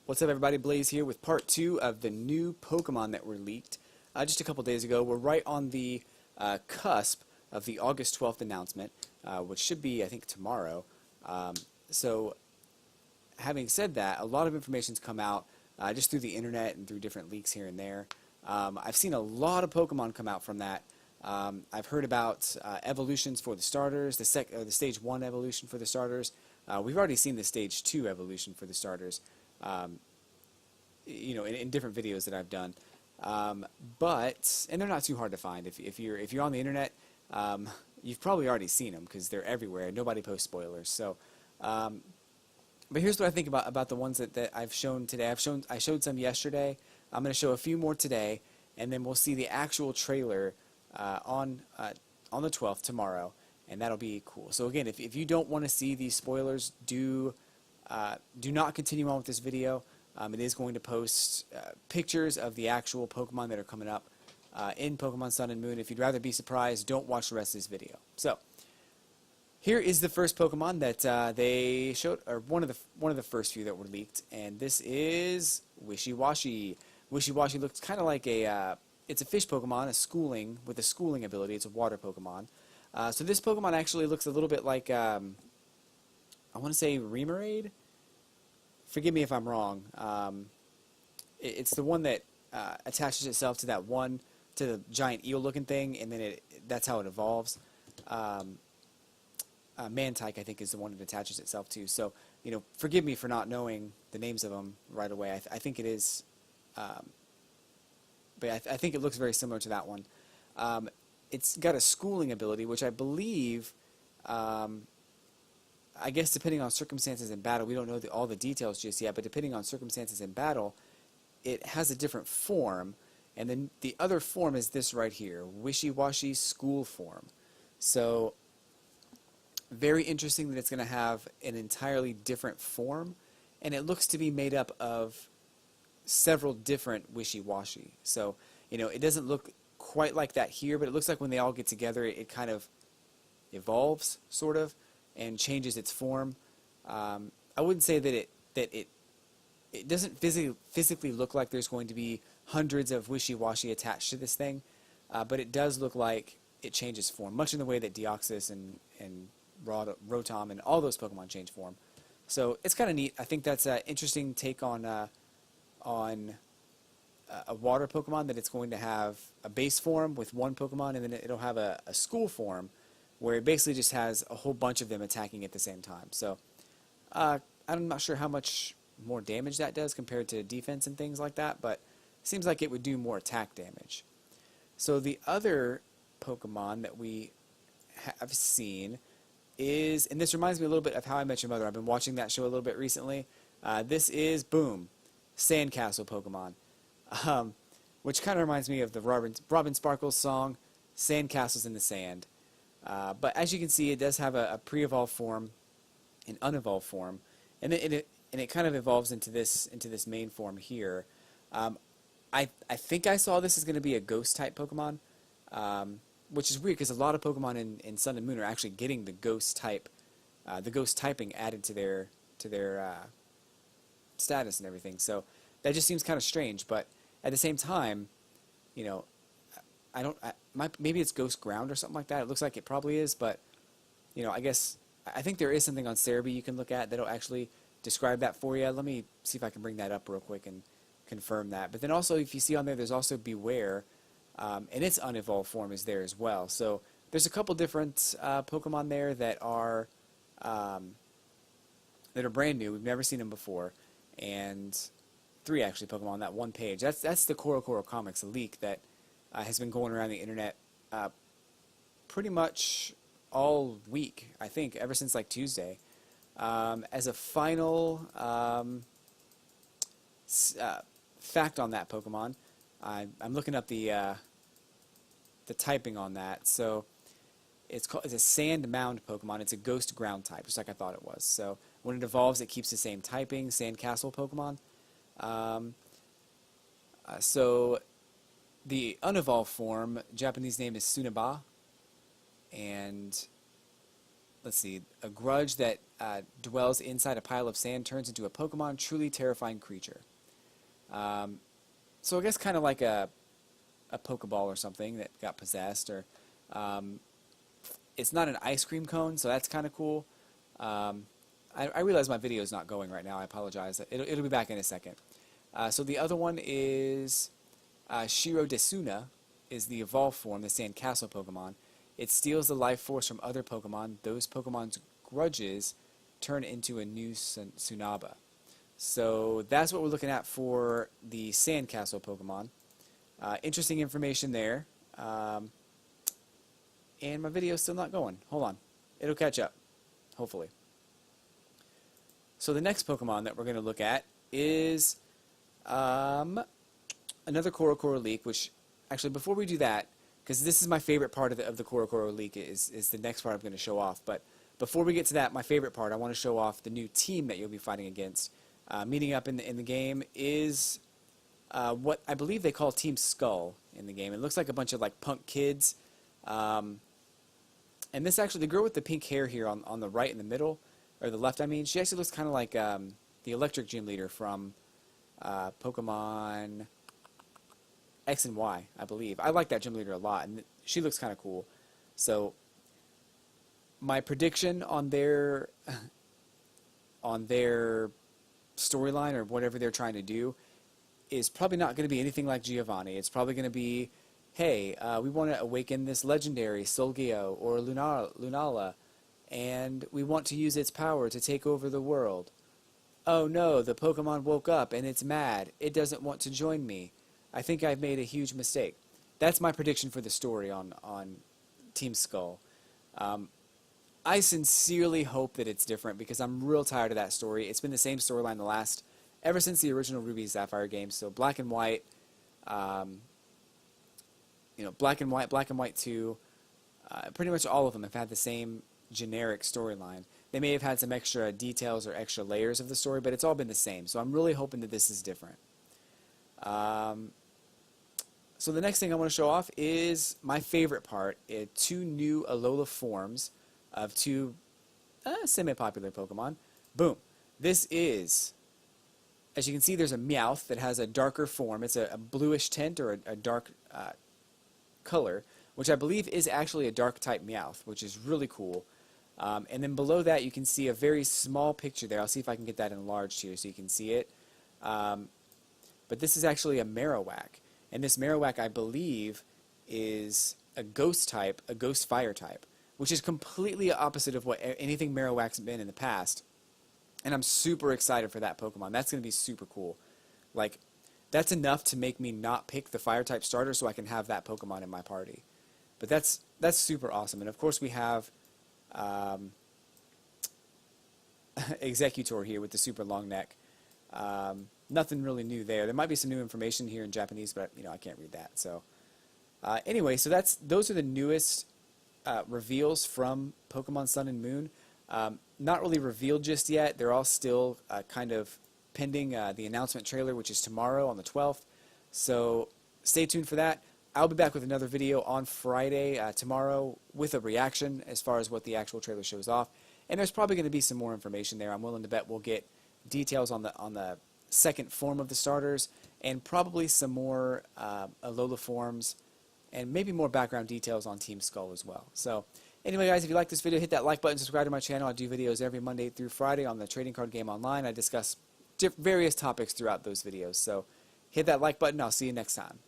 What's up, everybody? Blaze here with part 2 of the new Pokemon that were leaked just a couple days ago. We're right on the cusp of the August 12th announcement, which should be, I think, tomorrow. So, having said that, a lot of information's come out just through the internet and through different leaks here and there. I've seen a lot of Pokemon come out from that. I've heard about evolutions for the starters, the Stage 1 evolution for the starters. We've already seen the Stage 2 evolution for the starters. In different videos that I've done, and they're not too hard to find. If you're on the internet, you've probably already seen them because they're everywhere. Nobody posts spoilers. So, but here's what I think about the ones that I've shown today. I showed some yesterday. I'm going to show a few more today, and then we'll see the actual trailer on the 12th tomorrow, and that'll be cool. So again, if you don't want to see these spoilers, do not continue on with this video. It is going to post pictures of the actual Pokemon that are coming up in Pokemon Sun and Moon. If you'd rather be surprised, don't watch the rest of this video. So, here is the first Pokemon that they showed, or one of the first few that were leaked, and this is Wishy-Washy. Wishy-Washy looks kind of like it's a fish Pokemon, with a schooling ability. It's a water Pokemon. So this Pokemon actually looks a little bit like I want to say Remoraid. Forgive me if I'm wrong. It's the one that attaches itself to the giant eel-looking thing, and then that's how it evolves. Mantike, I think, is the one it attaches itself to. So, forgive me for not knowing the names of them right away. I think it is, but I think it looks very similar to that one. It's got a schooling ability, which I believe. I guess depending on circumstances in battle, we don't know all the details just yet, but depending on circumstances in battle, it has a different form, and then the other form is this right here, Wishy-Washy School Form. So, very interesting that it's going to have an entirely different form, and it looks to be made up of several different Wishy-Washy. So, it doesn't look quite like that here, but it looks like when they all get together, it kind of evolves, sort of, and changes its form. I wouldn't say that it doesn't physically look like there's going to be hundreds of Wishy-Washy attached to this thing, but it does look like it changes form, much in the way that Deoxys and Rotom and all those Pokemon change form. So it's kind of neat. I think that's an interesting take on a water Pokemon, that it's going to have a base form with one Pokemon, and then it'll have a school form, where it basically just has a whole bunch of them attacking at the same time. So, I'm not sure how much more damage that does compared to defense and things like that, but it seems like it would do more attack damage. So the other Pokemon that we have seen is, and this reminds me a little bit of How I Met Your Mother. I've been watching that show a little bit recently. This is, boom, Sandcastle Pokemon, which kind of reminds me of the Robin Sparkles song, Sandcastles in the Sand. But as you can see, it does have a pre-evolved form, an unevolved form, and it kind of evolves into this main form here. I think I saw this is going to be a ghost type Pokemon, which is weird because a lot of Pokemon in Sun and Moon are actually getting the ghost typing added to their status and everything. So that just seems kind of strange. But at the same time, maybe it's Ghost Ground or something like that. It looks like it probably is, but I think there is something on Cerebi you can look at that'll actually describe that for you. Let me see if I can bring that up real quick and confirm that. But then also, if you see on there's also Beware, and its unevolved form is there as well. So there's a couple different Pokemon there that are brand new. We've never seen them before, and 3 actually Pokemon on that one page. That's the Coro Comics leak that has been going around the internet pretty much all week, I think, ever since like Tuesday. As a final fact on that Pokemon, I'm looking up the typing on that. So it's a Sand Mound Pokemon. It's a Ghost Ground type, just like I thought it was. So when it evolves, it keeps the same typing, Sandcastle Pokemon. So the unevolved form, Japanese name is Sunaba, and let's see, a grudge that dwells inside a pile of sand turns into a Pokemon truly terrifying creature. So I guess kind of like a Pokeball or something that got possessed, or it's not an ice cream cone, so that's kind of cool. I realize my video is not going right now. I apologize. It'll be back in a second. So the other one is Shiro Desuna, is the evolved form, the Sandcastle Pokemon. It steals the life force from other Pokemon. Those Pokemon's grudges turn into a new Tsunaba. So that's what we're looking at for the Sandcastle Pokemon. Interesting information there. And my video's still not going. Hold on. It'll catch up, hopefully. So the next Pokemon that we're going to look at is another Korokoro leak, which, actually, before we do that, because this is my favorite part of the Korokoro leak, is the next part I'm going to show off. But before we get to that, my favorite part, I want to show off the new team that you'll be fighting against. Meeting up in the game is what I believe they call Team Skull in the game. It looks like a bunch of like punk kids. And this actually, the girl with the pink hair here on the right in the middle, or the left I mean, she actually looks kind of like the electric gym leader from Pokemon X and Y, I believe. I like that gym leader a lot, and she looks kind of cool. So my prediction on their storyline, or whatever they're trying to do, is probably not going to be anything like Giovanni. It's probably going to be, hey, we want to awaken this legendary Solgio or Lunala, and we want to use its power to take over the world. Oh no, the Pokemon woke up and it's mad. It doesn't want to join me. I think I've made a huge mistake. That's my prediction for the story on Team Skull. I sincerely hope that it's different, because I'm real tired of that story. It's been the same storyline ever since the original Ruby Sapphire games. So Black and White, Black and White 2, pretty much all of them have had the same generic storyline. They may have had some extra details or extra layers of the story, but it's all been the same. So I'm really hoping that this is different. So the next thing I want to show off is my favorite part, 2 new Alola forms of 2 semi-popular Pokemon. Boom. This is, as you can see, there's a Meowth that has a darker form. It's a bluish tint, or a dark color, which I believe is actually a dark type Meowth, which is really cool. And then below that you can see a very small picture there. I'll see if I can get that enlarged here so you can see it. But this is actually a Marowak. And this Marowak, I believe, is a ghost type, a ghost fire type, which is completely opposite of what anything Marowak's been in the past. And I'm super excited for that Pokemon. That's going to be super cool. Like, that's enough to make me not pick the fire type starter so I can have that Pokemon in my party. But that's super awesome. And of course we have Executor here with the super long neck. Nothing really new there. There might be some new information here in Japanese, but I can't read that. So anyway, so those are the newest reveals from Pokemon Sun and Moon. Not really revealed just yet. They're all still kind of pending the announcement trailer, which is tomorrow on the 12th. So stay tuned for that. I'll be back with another video on Friday, tomorrow, with a reaction as far as what the actual trailer shows off. And there's probably going to be some more information there. I'm willing to bet we'll get details on the second form of the starters, and probably some more Alola forms, and maybe more background details on Team Skull as well. So anyway, guys, if you like this video, hit that like button, subscribe to my channel. I do videos every Monday through Friday on the trading card game online. I discuss various topics throughout those videos. So hit that like button. I'll see you next time.